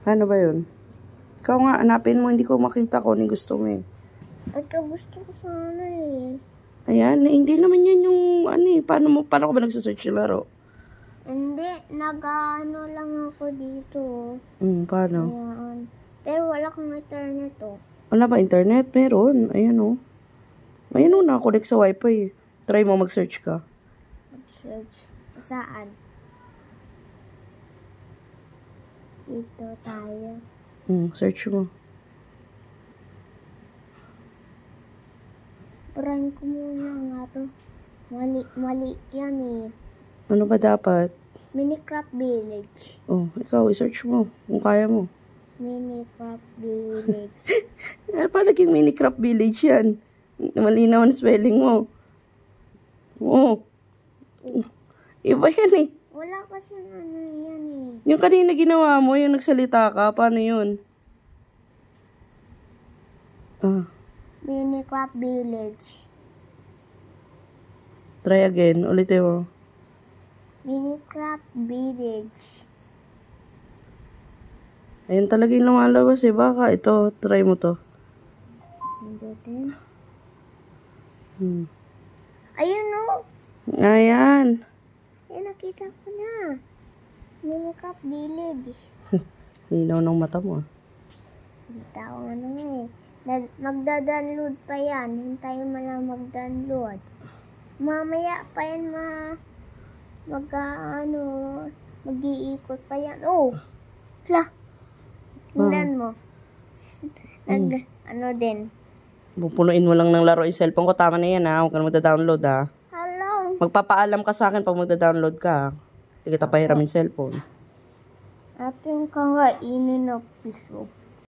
Ano ba yun? Ikaw nga, hanapin mo. Hindi ko makita ko ano gusto mo eh. At gusto ko sana eh. Ayan, hindi naman yan yung ano eh. Paano ko ba nagsasearch yung laro? Hindi, nag-ano lang ako dito. Paano? Ayan. Pero wala kang internet oh. Wala ba internet? Meron. Ayan oh. Ayan oh, nakakonect sa wifi. Try mo mag-search ka. Mag-search. Saan? Dito tayo. Search mo. Prank ko muna nga to. Mali yan eh. Ano ba dapat? Minecraft Village. Oh, ikaw, i-search mo. Kung kaya mo. Minecraft Village. Paano naging Minecraft Village yan? Malinaw ang spelling mo. Oo. Iba yan eh. Wala kasi ano yan eh. Yung kanina ginawa mo, yung nagsalita ka, paano yun? Minecraft Village. Try again. Ulitin mo. Minecraft Village. Ayun talaga yung lumalabas eh. Baka ito, try mo to. Pindutin. Ayun no. Ayan. Eh, nakita ko na. Minecraft Village. Linaw ng mata mo. Kita ko ano eh. Magda-download pa yan. Hintayin mo lang mag-download. Mamaya pa yan mag-iikot pa yan. Oh! Hala! Tingnan mo. Ano din. Pupunuin mo lang ng laro yung cellphone ko. Tama na yan ha. Huwag ka na magda-download ha. Hello! Magpapaalam ka sa akin pag magda-download ka. Hindi kita pahiramin cellphone. Ating kakainin na piso.